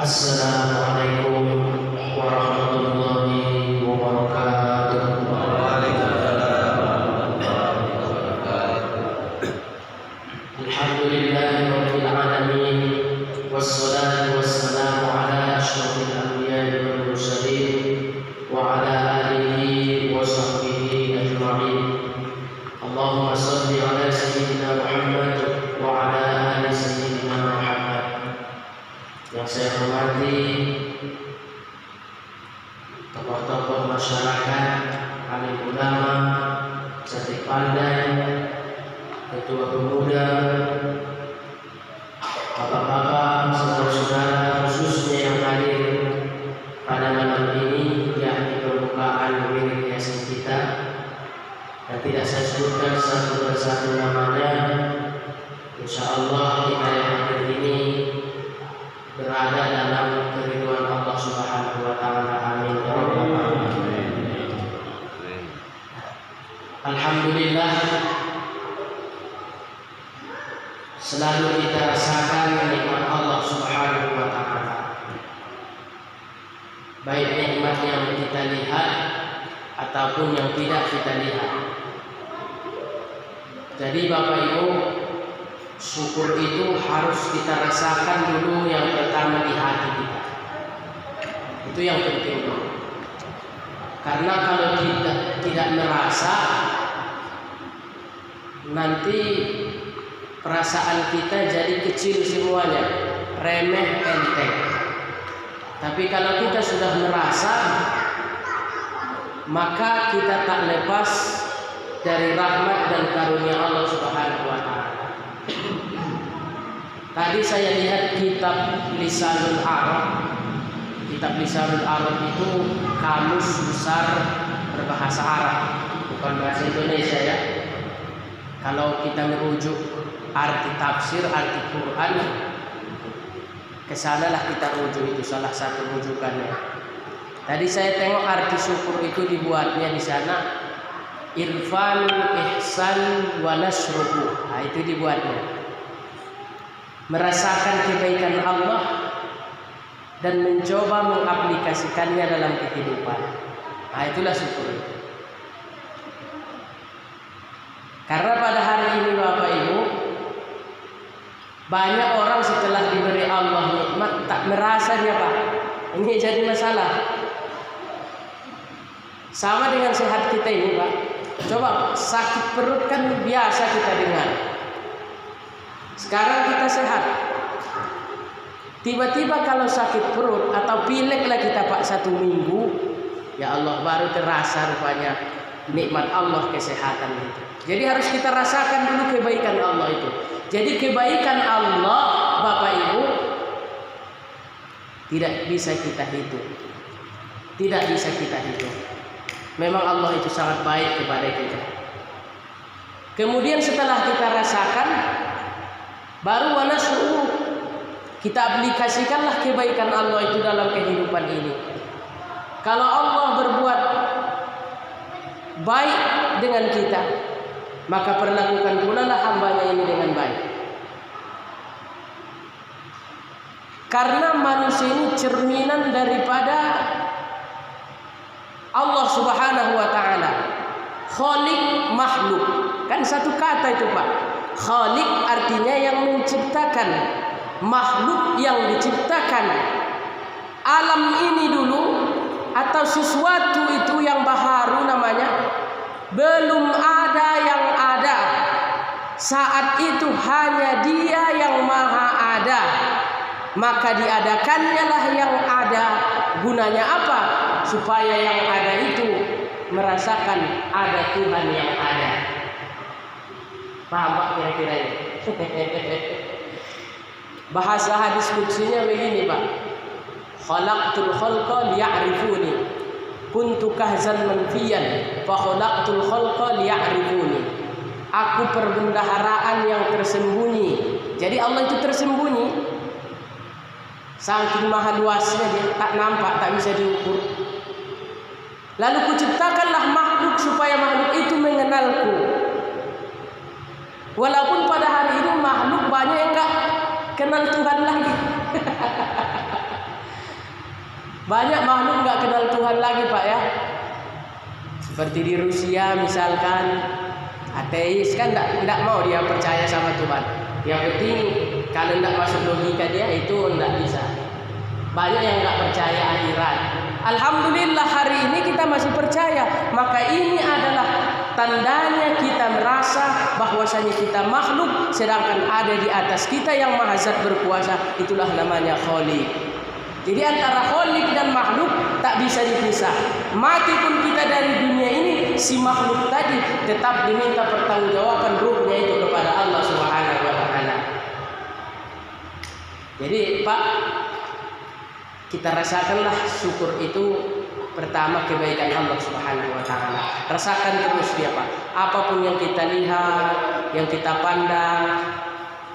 Assalamualaikum warahmatullahi wabarakatuh. Alhamdulillahirabbil alamin wassalatu wassalamu ala asyrofil anbiya'i wal mursalin wa ala alihi wa sahbihi ajma'in. Allahumma shalli ala sayyidina Muhammad wa ala ali sayyidina Muhammad. Yang saya hormati tokoh-tokoh masyarakat, alim ulama, cantik pandai, ketua pemuda, bapak-bapak, saudara-saudara khususnya yang hadir pada malam ini, yakni pembukaan wirid Yasin kita, dan tidak saya sebutkan satu persatu namanya. Insya Allah kita yang hadir ini berada dalam keridhaan Allah Subhanahu wa taala. Amin ya rabbal alamin. Alhamdulillah, selalu kita rasakan nikmat Allah Subhanahu wa taala. Baik nikmat yang kita lihat ataupun yang tidak kita lihat. Jadi Bapak Ibu, syukur itu harus kita rasakan dulu yang pertama di hati kita. Itu yang penting. Karena kalau kita tidak merasa, nanti perasaan kita jadi kecil semuanya, remeh enteng. Tapi kalau kita sudah merasa, maka kita tak lepas dari rahmat dan karunia Allah Subhanahu wa taala. Tadi saya lihat kitab Lisanul Arab. Kitab Lisanul Arab itu kamus besar berbahasa Arab, bukan bahasa Indonesia ya. Kalau kita merujuk arti tafsir, arti Quran, kesanalah kita rujuk, itu salah satu rujukannya. Tadi saya tengok arti syukur itu dibuatnya di sana, irfanul ihsan wa nasruhu. Nah, itu dibuatnya. Merasakan kebaikan Allah dan mencoba mengaplikasikannya dalam kehidupan. Nah, itulah syukur itu. Karena pada hari ini Bapak Ibu, banyak orang setelah diberi Allah nikmat tak merasa dia Pak. Ini jadi masalah. Sama dengan sehat kita ini Pak. Coba sakit perut kan biasa kita dengar. Sekarang kita sehat. Tiba-tiba kalau sakit perut atau pilek lah kita Pak 1 minggu, ya Allah baru terasa rupanya nikmat Allah kesehatan itu. Jadi harus kita rasakan dulu kebaikan Allah itu. Jadi kebaikan Allah Bapak Ibu tidak bisa kita hitung. Tidak bisa kita hitung. Memang Allah itu sangat baik kepada kita. Kemudian setelah kita rasakan, baru wanasru, kita aplikasikanlah kebaikan Allah itu dalam kehidupan ini. Kalau Allah berbuat baik dengan kita, maka perlakukan pula lah hambanya ini dengan baik. Karena manusia ini cerminan daripada Allah Subhanahu wa taala. Khaliq makhluk. Kan satu kata itu Pak. Khaliq artinya yang menciptakan, makhluk yang diciptakan. Alam ini dulu atau sesuatu itu yang baharu namanya, belum ada yang ada. Saat itu hanya Dia yang maha ada. Maka diadakannya lah yang ada. Gunanya apa? Supaya yang ada itu merasakan ada Tuhan yang ada. Paham Pak kira-kira ini? Bahasa hadis kutsinya begini Pak. Khalaqtul khalqa liya'rifuni. Kuntu kahzan manfiyan fa khalaqtul khalqa liya'rifuni. Aku perbendaharaan yang tersembunyi. Jadi Allah itu tersembunyi. Saking maha luasnya dia tak nampak, tak bisa diukur. Lalu kuciptakanlah makhluk supaya makhluk itu mengenalku. Walaupun pada hari ini makhluk banyak yang enggak kenal Tuhan lagi. Banyak makhluk nggak kenal Tuhan lagi Pak ya. Seperti di Rusia misalkan, ateis kan nggak mau dia percaya sama Tuhan. Yang penting kalau nggak masuk logika dia itu nggak bisa. Banyak yang nggak percaya akhirat. Alhamdulillah hari ini kita masih percaya. Maka ini adalah tandanya kita merasa bahwasanya kita makhluk, sedangkan ada di atas kita yang maha zat berkuasa. Itulah namanya Khaliq. Jadi antara Khaliq dan makhluk tak bisa dipisah. Mati pun kita dari dunia ini, si makhluk tadi tetap diminta pertanggungjawaban ruhnya itu kepada Allah Subhanahu wa taala. Jadi Pak, kita rasakanlah syukur itu pertama kebaikan Allah Subhanahu wa taala. Rasakan terus dia Pak. Apapun yang kita lihat, yang kita pandang,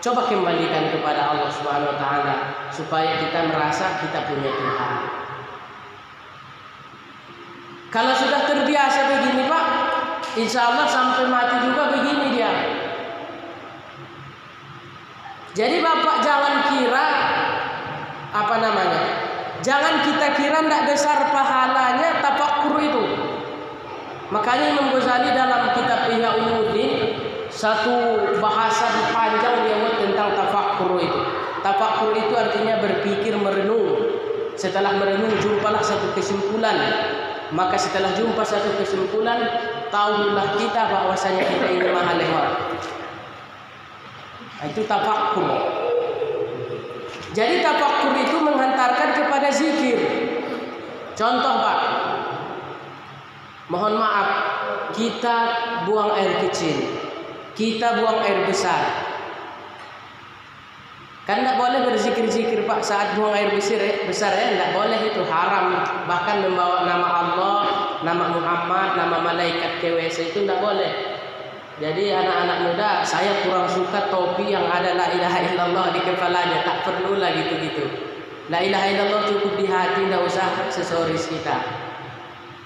coba kembalikan kepada Allah Subhanahu wa taala supaya kita merasa kita punya Tuhan. Kalau sudah terbiasa begini Pak, insya Allah sampai mati juga begini dia. Jadi Bapak jangan kira jangan kita kira tidak besar pahalanya tafakkur itu. Makanya Imam Ghazali dalam kitab Ihya Ulumuddin satu bahasan panjang dia buat tentang tafakkur itu. Tafakkur itu artinya berpikir, merenung. Setelah merenung jumpalah satu kesimpulan. Maka setelah jumpa satu kesimpulan, tahulah kita bahwasanya kita ini maha lewat. Itu tafakkur. Jadi tafakkur itu menghantarkan kepada zikir. Contoh Pak, mohon maaf, kita buang air kecil, kita buang air besar. Kan tidak boleh berzikir-zikir Pak saat buang air besar ya, tidak boleh, itu haram. Bahkan membawa nama Allah, nama Muhammad, nama malaikat ke WC itu tidak boleh. Jadi anak-anak muda, saya kurang suka topi yang ada la ilaha illallah di kepalanya. Tak perlu lah gitu-gitu. La ilaha illallah cukup di hati, tidak usah aksesoris kita.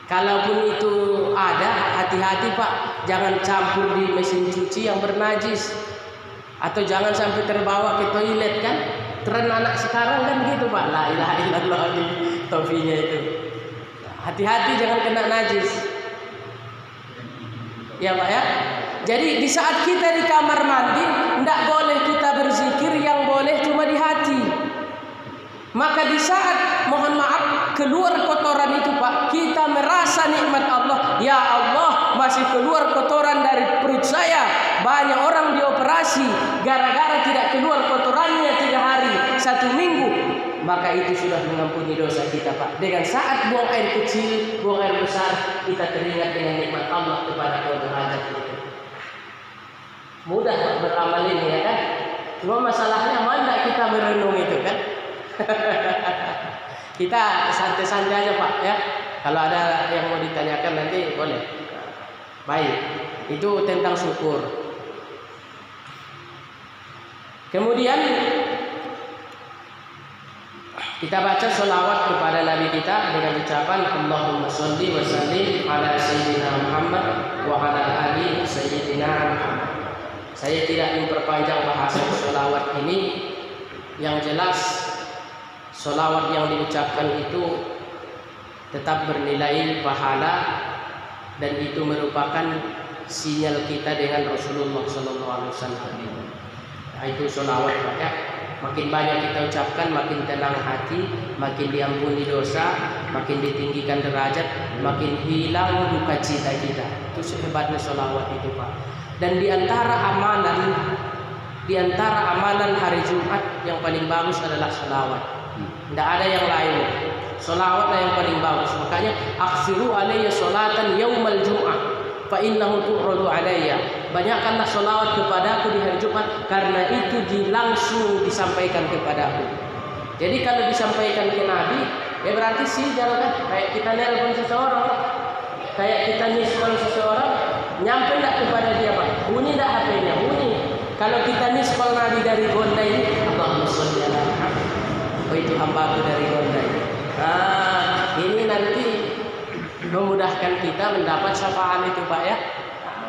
Kalaupun itu ada, hati-hati Pak, jangan campur di mesin cuci yang bernajis. Atau jangan sampai terbawa ke toilet kan. Tren anak sekarang kan gitu Pak, la ilaha illallah di topinya itu. Hati-hati jangan kena najis. Ya Pak ya. Jadi di saat kita di kamar mandi, tidak boleh kita berzikir, yang boleh cuma di hati. Maka di saat mohon maaf keluar kotoran itu Pak, kita merasa nikmat Allah. Ya Allah, masih keluar kotoran dari perut saya. Banyak orang dioperasi gara-gara tidak keluar kotorannya 3 hari, 1 minggu. Maka itu sudah mengampuni dosa kita Pak. Dengan saat buang air kecil, buang air besar, kita teringat dengan nikmat Allah kepada derajat kita. Mudah Pak beramal ini ya kan. Cuma masalahnya mana kita merenung itu kan. Kita santai-santai aja Pak ya. Kalau ada yang mau ditanyakan nanti boleh. Baik, itu tentang syukur. Kemudian kita baca sholawat kepada Nabi kita dengan ucapan Allahumma sholli wa sallim ala sayyidina Muhammad wa ala ali sayyidina Muhammad. Saya tidak memperpanjang bahasa sholawat ini. Yang jelas sholawat yang diucapkan itu tetap bernilai pahala dan itu merupakan sinyal kita dengan Rasulullah SAW. Nah, itu sholawat Pak ya. Makin banyak kita ucapkan, makin tenang hati, makin diampuni dosa, makin ditinggikan derajat, makin hilang duka cita kita. Itu sehebatnya sholawat itu Pak. Dan di antara amalan hari Jumat yang paling bagus adalah sholawat. Tidak ada yang lain. Sholawatlah yang paling bagus. Makanya aksiru alayya sholatan yaumal Jum'ah fa innahu tu'radu alayya. Banyakkanlah sholawat kepadaku di hari Jumat karena itu langsung disampaikan kepadaku. Jadi kalau disampaikan ke Nabi, ya berarti sih jangan kan kayak kita nelpon seseorang, kayak kita miskol seseorang, nyampe tidak kepada dia Pak? Bunyi tidak HP-nya? Bunyi. Kalau kita miskol Nabi dari Gonda ini, Allahumma sholli ala Muhammad. Oh itu hambaku dari Gonda ini. Nah ini nanti memudahkan kita mendapat syafaat itu Pak ya.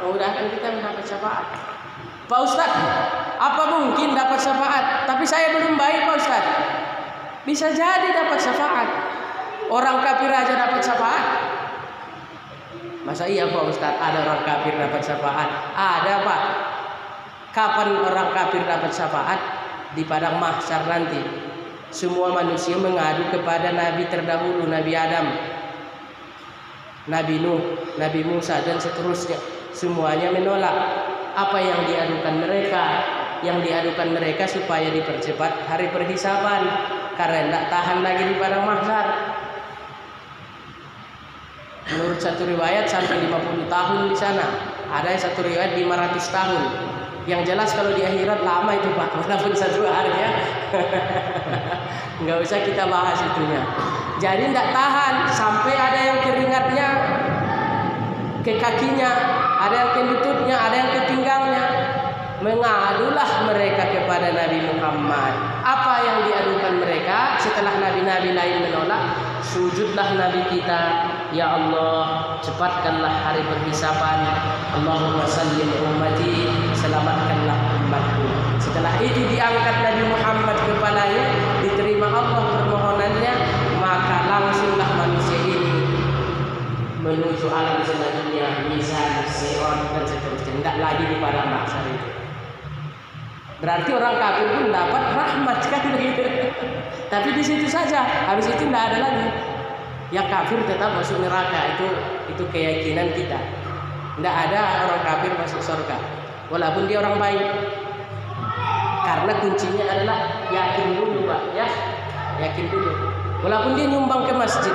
Memudahkan kita mendapat syafaat. Pak Ustadz, apa mungkin dapat syafaat? Tapi saya belum baik Pak Ustadz. Bisa jadi dapat syafaat. Orang kafir aja dapat syafaat. Masa iya Pak Ustaz ada orang kafir dapat syafaat? Ada Pak. Kapan orang kafir dapat syafaat? Di padang mahsyar nanti. Semua manusia mengadu kepada nabi terdahulu, Nabi Adam, Nabi Nuh, Nabi Musa dan seterusnya. Semuanya menolak apa yang diadukan mereka. Yang diadukan mereka supaya dipercepat hari perhisaban karena tidak tahan lagi di padang mahsyar. Menurut satu riwayat sampai 50 tahun di sana. Ada satu riwayat 500 tahun. Yang jelas kalau di akhirat lama itu Pak, walaupun satu hari ya. Nggak usah kita bahas itunya. Jadi tidak tahan sampai ada yang keringatnya ke kakinya, ada yang ke lututnya, ada yang ke pinggangnya. Mengadulah mereka kepada Nabi Muhammad. Apa yang diadukan mereka setelah nabi-nabi lain menolak? Sujudlah Nabi kita, ya Allah, cepatkanlah hari perhisaban. Allahumma sallim ummati, selamatkanlah umatku. Setelah itu diangkat Nabi Muhammad kepalanya, diterima Allah permohonannya, maka langsunglah manusia ini menuju alam selanjutnya, mizan, sirat dan seterusnya. Tidak lagi di padang mahsyar itu. Berarti orang kafir pun dapat rahmat kan begitu. Tapi di situ saja, habis itu tidak ada lagi. Yang kafir tetap masuk neraka, itu keyakinan kita. Tidak ada orang kafir masuk surga, walaupun dia orang baik. Karena kuncinya adalah yakin dulu Pak, ya, yakin dulu. Walaupun dia nyumbang ke masjid.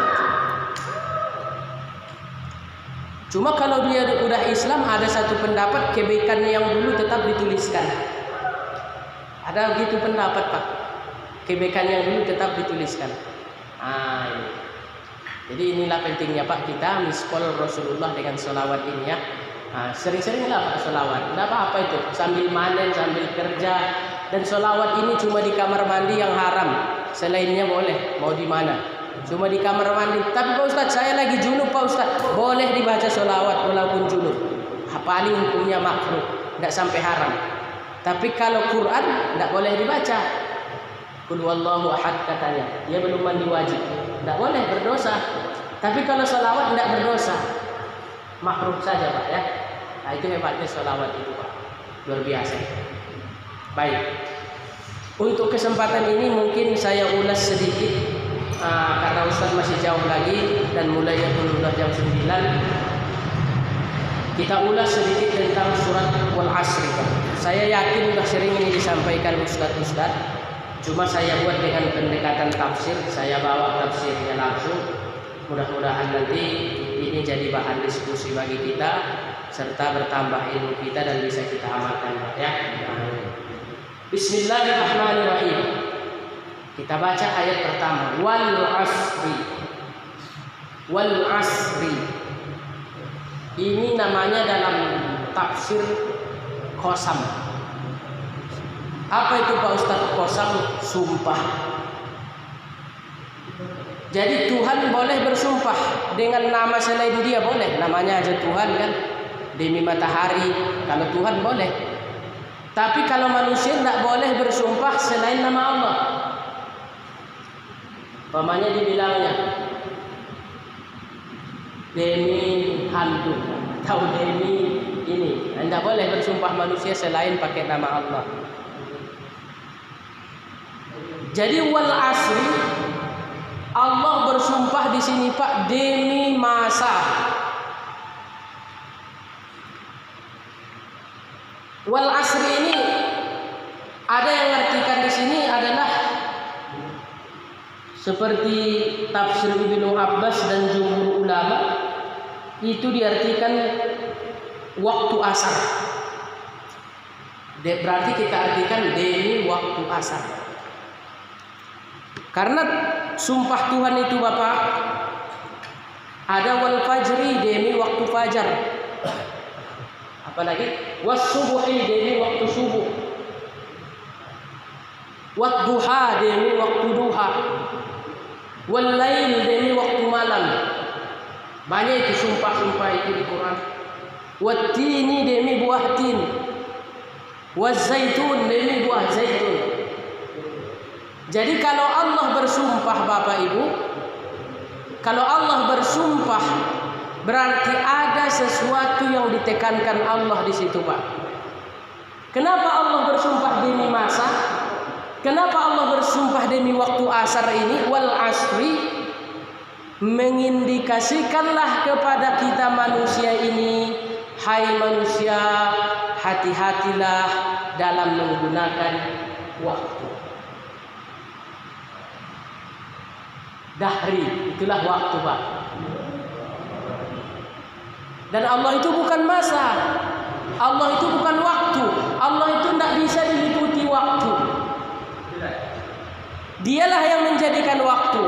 Cuma kalau dia udah Islam, ada satu pendapat kebaikannya yang dulu tetap dituliskan. Ada begitu pendapat Pak, kebaikan yang dulu tetap dituliskan. Ini. Jadi inilah pentingnya Pak kita miskol Rasulullah dengan sholawat ini ya. Sering-seringlah Pak sholawat. Tidak apa-apa itu, sambil manen, sambil kerja. Dan sholawat ini cuma di kamar mandi yang haram. Selainnya boleh, mau di mana. Cuma di kamar mandi. Tapi Pak Ustaz saya lagi junub Pak Ustaz, boleh dibaca sholawat walaupun junub. Paling hukumnya makruh, tidak sampai haram. Tapi kalau Quran tidak boleh dibaca. Qul huwallahu ahad katanya, dia belum mandi wajib, tidak boleh, berdosa. Tapi kalau sholawat tidak berdosa, makruh saja Pak ya. Nah itu hebatnya sholawat itu Pak, luar biasa. Baik, untuk kesempatan ini mungkin saya ulas sedikit karena Ustaz masih jauh lagi dan mulainya pun sudah jam 9. Kita ulas sedikit tentang surat Wal Asri Pak. Saya yakin sudah sering ini disampaikan Ustaz. Cuma saya buat dengan pendekatan tafsir. Saya bawa tafsirnya langsung. Mudah-mudahan nanti ini jadi bahan diskusi bagi kita serta bertambah ilmu kita dan bisa kita amalkan Pak ya. Bismillahirrahmanirrahim. Kita baca ayat pertama. Wal Asri. Wal Asri. Ini namanya dalam tafsir qasam. Apa itu Pak Ustaz qasam? Sumpah. Jadi Tuhan boleh bersumpah dengan nama selain dia boleh. Namanya aja Tuhan kan. Demi matahari. Kalau Tuhan boleh. Tapi kalau manusia tidak boleh bersumpah selain nama Allah. Pamannya dibilangnya demi hantu atau demi ini. Anda boleh bersumpah manusia selain pakai nama Allah. Jadi wal asri, Allah bersumpah di sini Pak demi masa. Wal asri ini ada yang mengartikan di sini adalah seperti tafsir Ibnu Abbas dan jumhur ulama itu diartikan waktu asar. Berarti kita artikan demi waktu asar. Karena sumpah Tuhan itu Bapak ada wal fajri demi waktu fajar. Apalagi was-subuhi demi waktu subuh. Wat duha demi waktu duha. Wal lail demi waktu malam. Banyak itu sumpah-sumpah itu di Quran. Wat tini demi buah tin. Waz zaitun demi buah zaitun. Jadi kalau Allah bersumpah Bapak Ibu Kalau Allah bersumpah, berarti ada sesuatu yang ditekankan Allah di situ, Pak. Kenapa Allah bersumpah demi masa? Kenapa Allah bersumpah demi waktu asar ini? Wal asri, mengindikasikanlah kepada kita manusia ini, hai manusia, hati-hatilah dalam menggunakan waktu. Dahri, itulah waktu, Pak. Dan Allah itu bukan masa, Allah itu bukan waktu, Allah itu tidak bisa diliputi waktu. Dialah yang menjadikan waktu.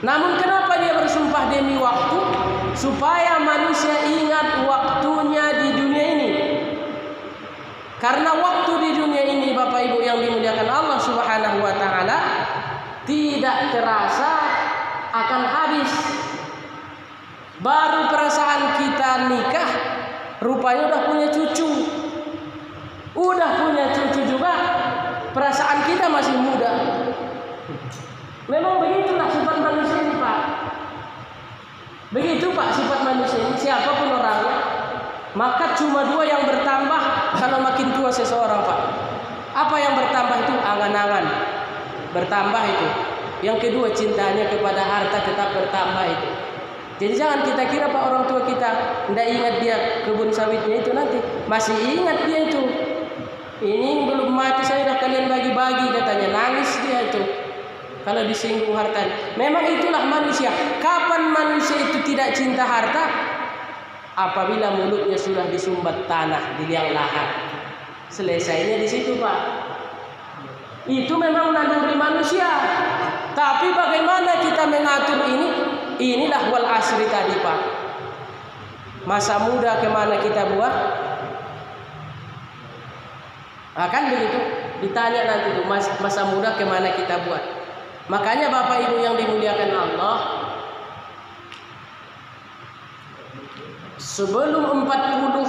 Namun kenapa dia bersumpah demi waktu? Supaya manusia ingat waktunya di dunia ini. Karena waktu di dunia ini, Bapak Ibu yang dimuliakan Allah Subhanahu wa taala, tidak terasa akan habis. Baru perasaan kita nikah, rupanya udah punya cucu. Udah punya cucu juga, perasaan kita masih muda. Memang begitulah sifat manusia ini, Pak. Begitu, Pak, sifat manusia ini, siapapun orangnya. Maka cuma dua yang bertambah kalau makin tua seseorang, Pak. Apa yang bertambah itu? Angan-angan. Bertambah itu. Yang kedua, cintanya kepada harta tetap bertambah itu. Jadi jangan kita kira, Pak, orang tua kita tidak ingat dia kebun sawitnya itu, nanti masih ingat dia itu. Ini belum mati saya sudah kalian bagi-bagi, katanya, nangis dia itu kalau disinggung harta. Memang itulah manusia. Kapan manusia itu tidak cinta harta? Apabila mulutnya sudah disumbat tanah di liang lahat. Selesainya di situ, Pak. Itu memang naluri manusia. Tapi bagaimana kita mengatur ini? Inilah wal asri tadi, Pak. Masa muda kemana kita buat? Akan begitu. Ditanya nanti tuh, masa muda kemana kita buat? Makanya Bapak Ibu yang dimuliakan Allah, sebelum 40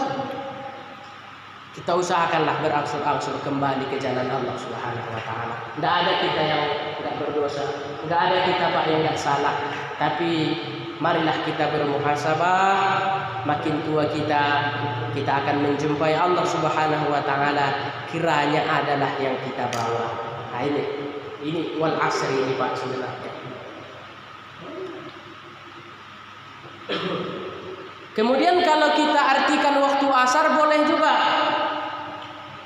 kita usahakanlah berangsur-angsur kembali ke jalan Allah Subhanahu wa taala. Tidak ada kita yang tidak berdosa, tidak ada kita, Pak, yang tidak salah. Tapi marilah kita bermuhasabah. Makin tua kita akan menjumpai Allah Subhanahu wa taala. Kiranya adalah yang kita bawa. Nah, ini wal asri ini, Pak, sebenarnya. Kemudian kalau kita artikan waktu asar boleh juga.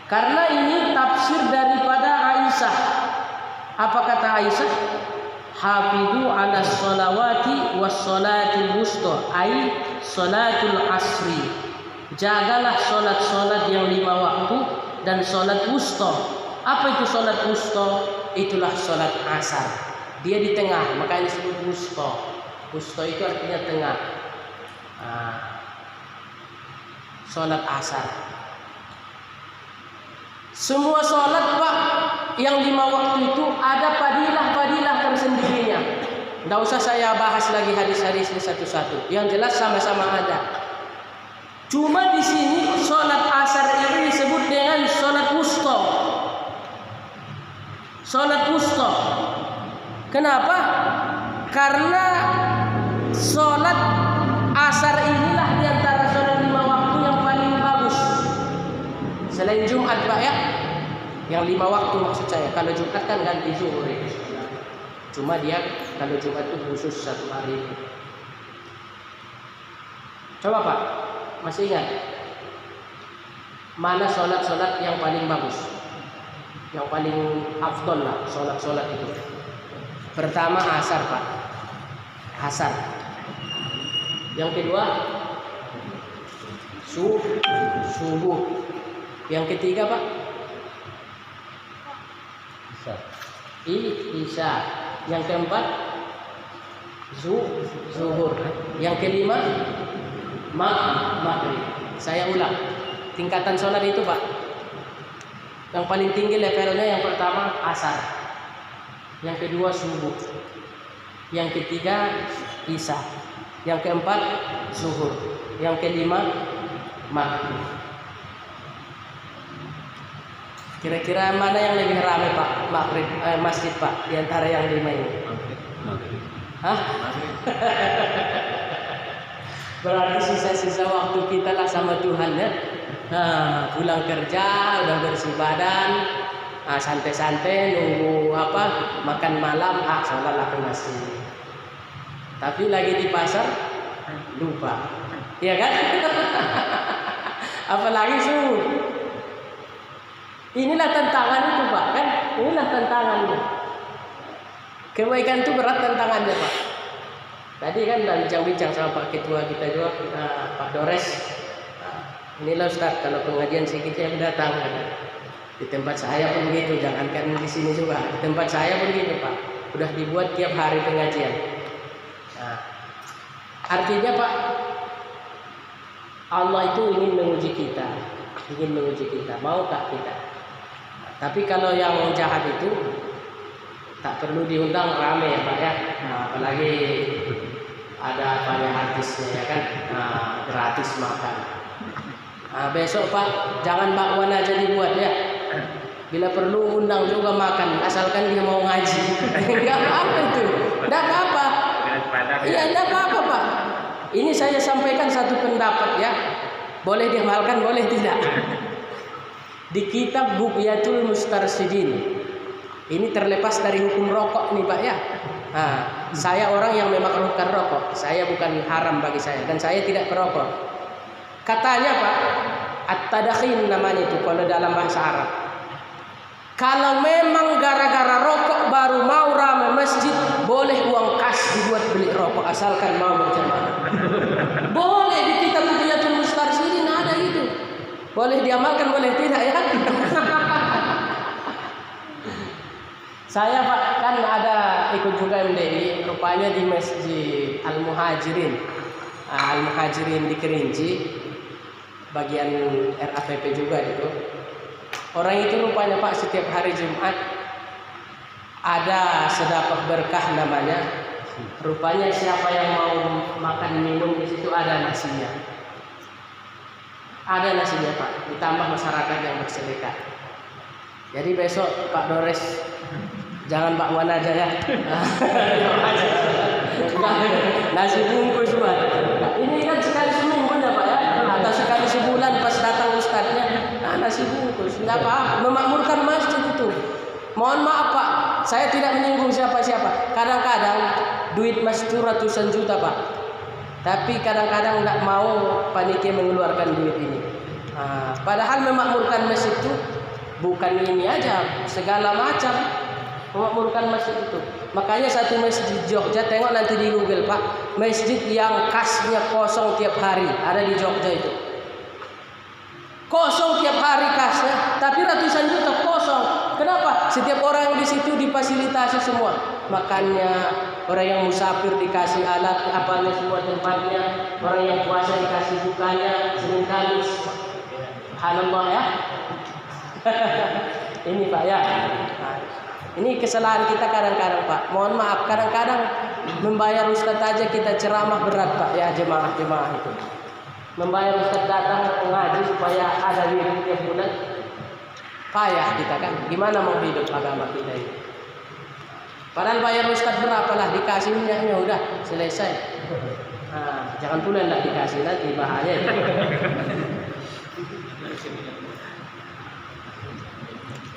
Karena ini tafsir daripada Aisyah. Apa kata Aisyah? Hafidu ala sholawati was sholatil wusta, ai sholatul asri. Jagalah sholat-sholat yang 5 waktu dan sholat wusta. Apa itu sholat wusta? Itulah sholat asar. Dia di tengah, makanya disebut wusta. Wusta itu artinya tengah. Sholat asar. Semua sholat, Pak, yang 5 waktu itu ada fadilah-fadilah tersendirinya. Tidak usah saya bahas lagi hadis-hadisnya satu-satu. Yang jelas sama-sama ada. Cuma di sini sholat asar ini disebut dengan sholat wusta. Sholat wusta. Kenapa? Karena sholat asar inilah diantara sholat 5 waktu yang paling bagus. Selain Jumat, Pak, ya. Yang 5 waktu maksud saya. Kalau Jumat kan ganti zuhur. Cuma dia kalau Jumat itu khusus 1 hari. Coba, Pak, masih ingat mana sholat-sholat yang paling bagus, yang paling afdol lah sholat-sholat itu? Pertama asar, Pak. Asar. Yang kedua subuh. Yang ketiga, Pak, Isya. Yang keempat zuhur. Yang kelima maghrib. Saya ulang, tingkatan sholat itu, Pak. Yang paling tinggi levelnya yang pertama asar, yang kedua subuh, yang ketiga isya, yang keempat zuhur, yang kelima maghrib. Kira-kira mana yang lebih ramai, Pak? Masjid, Pak, di antara yang 5 ini? Hah? Berarti sisa-sisa waktu kita lah sama Tuhan ya. Nah, pulang kerja udah bersih badan, santai-santai nunggu makan malam, sholat lah ke masjid. Tapi lagi di pasar lupa, ya kan? Apalagi subuh. Inilah tantangan itu Pak, kan? Inilah tantangannya. Kebaikan itu berat tantangannya Pak. Tadi kan udah bincang-bincang sama Pak Ketua kita juga, Pak Dores. Inilah Ustaz, kalau pengajian sedikit yang datang kan. Di tempat saya pun begitu, jangankan di sini juga. Di tempat saya pun begitu Pak. Udah dibuat tiap hari pengajian. Nah, artinya Pak, Allah itu ingin menguji kita, maukah kita? Tapi kalau yang jahat itu tak perlu diundang, rame ya Pak ya. Apalagi ada banyak artisnya ya kan, gratis makan. Besok Pak, jangan bakwan aja dibuat ya. Bila perlu undang juga makan, asalkan dia mau ngaji. Enggak apa-apa itu, enggak apa-apa. Iya, enggak apa-apa Pak. Ini saya sampaikan satu pendapat ya. Boleh diamalkan, boleh tidak. Di kitab Bughyatul Mustarsyidin. Ini terlepas dari hukum rokok nih Pak ya. Saya orang yang memakruhkan rokok. Saya bukan haram bagi saya dan saya tidak perokok. Katanya Pak, at-tadakhin namanya itu kalau dalam bahasa Arab. Kalau memang gara-gara rokok baru mau ramai masjid, boleh uang kas dibuat beli rokok asalkan mau berjamaah. Boleh di kitab Bughyatul Mustarsyidin ada itu. Boleh diamalkan, boleh tidak ya. Saya Pak kan ada ikut juga MDI, rupanya di Masjid Al-Muhajirin. Al-Muhajirin di Kerinci, bagian RAPP juga itu. Orang itu rupanya Pak setiap hari Jumat ada sedekah berkah namanya. Rupanya siapa yang mau makan minum di situ ada nasinya. Ada nasinya Pak, ditambah masyarakat yang bersedekah. Jadi besok Pak Dores jangan bakwan aja ya. Nasi bungkus Pak. Ini kan sekali seminggu ya Pak ya, atau sekali sebulan pas datang ustadznya. Nasi bungkus, nggak apa-apa, memakmurkan masjid itu. Mohon maaf Pak, saya tidak menyinggung siapa-siapa. Kadang-kadang duit masjid ratusan juta Pak, tapi kadang-kadang nggak mau panitia mengeluarkan duit ini. Padahal memakmurkan masjid itu bukan ini aja, segala macam memakmurkan masjid itu. Makanya satu masjid di Jogja, tengok nanti di Google Pak, masjid yang kasnya kosong tiap hari ada di Jogja itu. Kosong tiap hari kasnya, tapi ratusan juta kosong. Kenapa? Setiap orang yang di situ difasilitasi semua. Makannya, orang yang musafir dikasih alat apanya semua tempatnya, orang yang puasa dikasih bukanya, Senin Kamis. Subhanallah ya. Ini Pak ya. Ini kesalahan kita kadang-kadang Pak. Mohon maaf, kadang-kadang membayar ustaz aja kita ceramah berat Pak ya, jemaah-jemaah itu. Membayar ustaz datang mengaji supaya ada wirid tiap bulan. Payah kita kan. Gimana mau hidup agama kita ini? Padahal bayar ustaz berapa lah, dikasih minyaknya udah selesai. Jangan pula enggak dikasih, nanti bahaya.